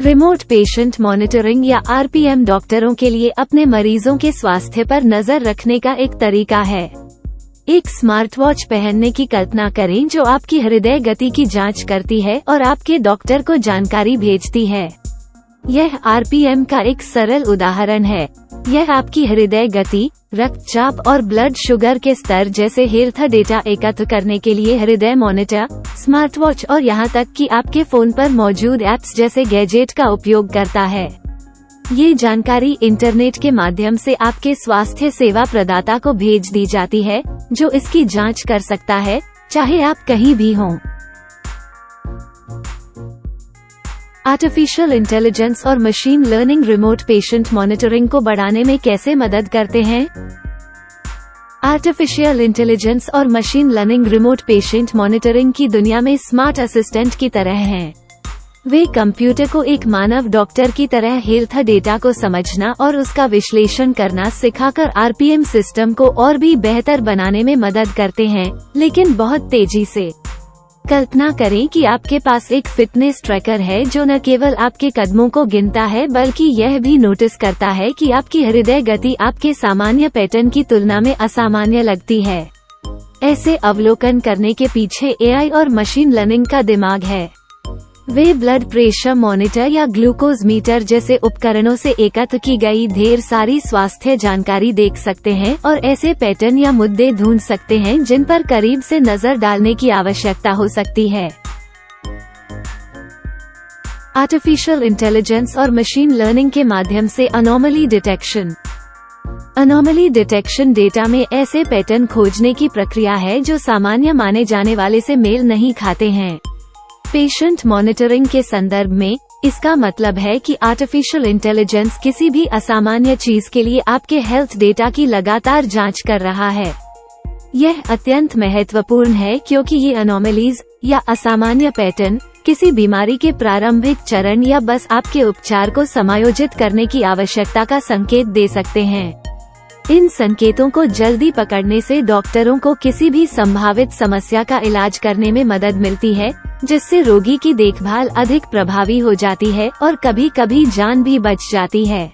Remote patient monitoring या RPM डॉक्टरों के लिए अपने मरीजों के स्वास्थ्य पर नजर रखने का एक तरीका है। एक स्मार्ट वॉच पहनने की कल्पना करें जो आपकी हृदय गति की जांच करती है और आपके डॉक्टर को जानकारी भेजती है। यह आरपीएम का एक सरल उदाहरण है। यह आपकी हृदय गति, रक्तचाप और ब्लड शुगर के स्तर जैसे हेल्थ डेटा एकत्र करने के लिए हृदय मॉनिटर, स्मार्ट वॉच और यहाँ तक कि आपके फोन पर मौजूद ऐप्स जैसे गैजेट का उपयोग करता है। ये जानकारी इंटरनेट के माध्यम से आपके स्वास्थ्य सेवा प्रदाता को भेज दी जाती है, जो इसकी जांच कर सकता है, चाहे आप कहीं भी हों। आर्टिफिशियल इंटेलिजेंस और machine learning remote patient monitoring को बढ़ाने में कैसे मदद करते हैं? आर्टिफिशियल इंटेलिजेंस और machine learning remote patient monitoring की दुनिया में स्मार्ट असिस्टेंट की तरह हैं। वे कंप्यूटर को एक मानव डॉक्टर की तरह हेल्थ डेटा को समझना और उसका विश्लेषण करना सिखाकर आरपीएम सिस्टम को और भी बेहतर बनाने में मदद करते हैं, लेकिन बहुत तेजी से। कल्पना करें कि आपके पास एक फिटनेस ट्रैकर है जो न केवल आपके कदमों को गिनता है बल्कि यह भी नोटिस करता है कि आपकी हृदय गति आपके सामान्य पैटर्न की तुलना में असामान्य लगती है। ऐसे अवलोकन करने के पीछे एआई और मशीन लर्निंग का दिमाग है। वे ब्लड प्रेशर मॉनिटर या ग्लूकोज मीटर जैसे उपकरणों से एकत्र की गई ढेर सारी स्वास्थ्य जानकारी देख सकते हैं और ऐसे पैटर्न या मुद्दे ढूंढ सकते हैं जिन पर करीब से नजर डालने की आवश्यकता हो सकती है। आर्टिफिशियल इंटेलिजेंस और मशीन लर्निंग के माध्यम से anomaly detection. Anomaly detection data में ऐसे पैटर्न खोजने की प्रक्रिया है जो सामान्य माने जाने वाले से मेल नहीं खाते हैं। पेशेंट मॉनिटरिंग के संदर्भ में इसका मतलब है कि आर्टिफिशियल इंटेलिजेंस किसी भी असामान्य चीज के लिए आपके हेल्थ डेटा की लगातार जांच कर रहा है। यह अत्यंत महत्वपूर्ण है क्योंकि ये अनोमलीज या असामान्य पैटर्न किसी बीमारी के प्रारंभिक चरण या बस आपके उपचार को समायोजित करने की आवश्यकता का संकेत दे सकते हैं। इन संकेतों को जल्दी पकड़ने से डॉक्टरों को किसी भी संभावित समस्या का इलाज करने में मदद मिलती है, जिससे रोगी की देखभाल अधिक प्रभावी हो जाती है और कभी कभी जान भी बच जाती है।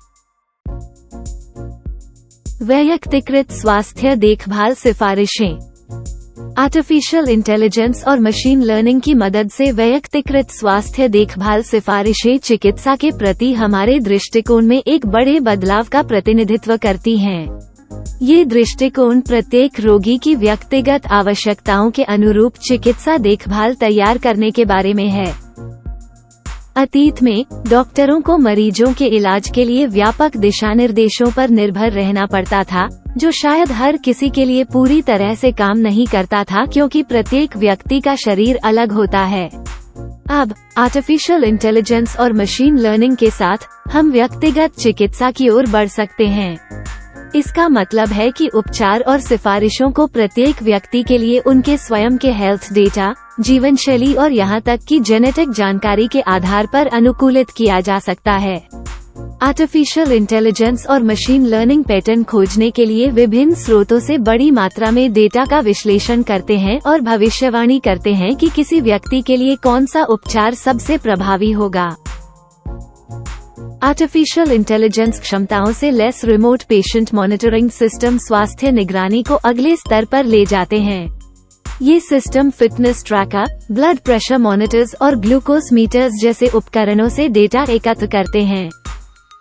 वैयक्तिकृत स्वास्थ्य देखभाल सिफारिशें। आर्टिफिशियल इंटेलिजेंस और मशीन लर्निंग की मदद से वैयक्तिकृत स्वास्थ्य देखभाल सिफारिशें चिकित्सा के प्रति हमारे दृष्टिकोण में एक बड़े बदलाव का प्रतिनिधित्व करती हैं। ये दृष्टिकोण प्रत्येक रोगी की व्यक्तिगत आवश्यकताओं के अनुरूप चिकित्सा देखभाल तैयार करने के बारे में है। अतीत में डॉक्टरों को मरीजों के इलाज के लिए व्यापक दिशानिर्देशों पर निर्भर रहना पड़ता था, जो शायद हर किसी के लिए पूरी तरह से काम नहीं करता था क्योंकि प्रत्येक व्यक्ति का शरीर अलग होता है। अब आर्टिफिशियल इंटेलिजेंस और मशीन लर्निंग के साथ हम व्यक्तिगत चिकित्सा की ओर बढ़ सकते हैं। इसका मतलब है कि उपचार और सिफारिशों को प्रत्येक व्यक्ति के लिए उनके स्वयं के हेल्थ डेटा, जीवन शैली और यहाँ तक कि जेनेटिक जानकारी के आधार पर अनुकूलित किया जा सकता है। आर्टिफिशियल इंटेलिजेंस और मशीन लर्निंग पैटर्न खोजने के लिए विभिन्न स्रोतों से बड़ी मात्रा में डेटा का विश्लेषण करते हैं और भविष्यवाणी करते हैं कि किसी व्यक्ति के लिए कौन सा उपचार सबसे प्रभावी होगा। आर्टिफिशियल इंटेलिजेंस क्षमताओं से lace remote patient monitoring system स्वास्थ्य निगरानी को अगले स्तर पर ले जाते हैं। ये system fitness tracker, blood pressure monitors और ग्लूकोज मीटर्स जैसे उपकरणों से डेटा एकत्र करते हैं।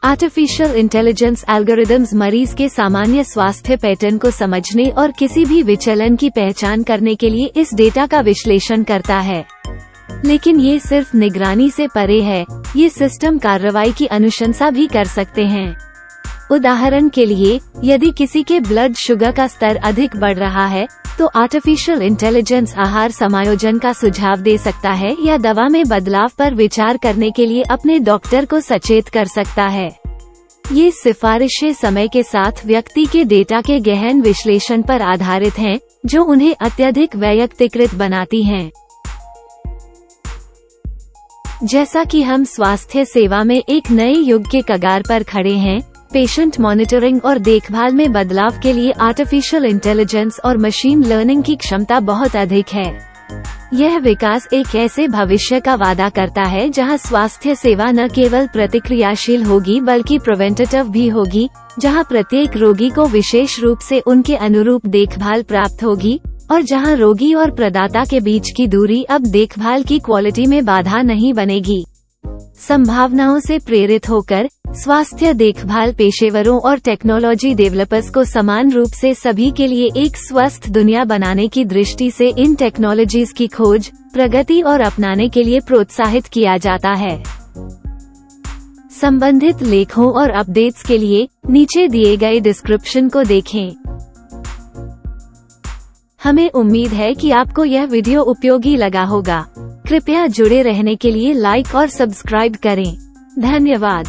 आर्टिफिशियल इंटेलिजेंस एल्गोरिदम्स मरीज के सामान्य स्वास्थ्य पैटर्न को समझने और किसी भी विचलन की पहचान करने के लिए इस डेटा का विश्लेषण करता है। लेकिन ये सिर्फ निगरानी से परे है, ये सिस्टम कार्रवाई की अनुशंसा भी कर सकते हैं। उदाहरण के लिए, यदि किसी के ब्लड शुगर का स्तर अधिक बढ़ रहा है, तो आर्टिफिशियल इंटेलिजेंस आहार समायोजन का सुझाव दे सकता है या दवा में बदलाव पर विचार करने के लिए अपने डॉक्टर को सचेत कर सकता है। ये सिफारिशें समय के साथ व्यक्ति के डेटा के गहन विश्लेषण पर आधारित हैं, जो उन्हें अत्यधिक वैयक्तिकृत बनाती हैं। जैसा कि हम स्वास्थ्य सेवा में एक नए युग के कगार पर खड़े हैं, पेशेंट मॉनिटरिंग और देखभाल में बदलाव के लिए आर्टिफिशियल इंटेलिजेंस और मशीन लर्निंग की क्षमता बहुत अधिक है। यह विकास एक ऐसे भविष्य का वादा करता है जहां स्वास्थ्य सेवा न केवल प्रतिक्रियाशील होगी बल्कि प्रिवेंटिव भी होगी, जहां प्रत्येक रोगी को विशेष रूप से उनके अनुरूप देखभाल प्राप्त होगी और जहां रोगी और प्रदाता के बीच की दूरी अब देखभाल की क्वालिटी में बाधा नहीं बनेगी। संभावनाओं से प्रेरित होकर स्वास्थ्य देखभाल पेशेवरों और टेक्नोलॉजी डेवलपर्स को समान रूप से सभी के लिए एक स्वस्थ दुनिया बनाने की दृष्टि से इन टेक्नोलॉजीज की खोज, प्रगति और अपनाने के लिए प्रोत्साहित किया जाता है। संबंधित लेखों और अपडेट्स के लिए नीचे दिए गए डिस्क्रिप्शन को देखें। हमें उम्मीद है कि आपको यह वीडियो उपयोगी लगा होगा। कृपया जुड़े रहने के लिए लाइक और सब्सक्राइब करें। धन्यवाद।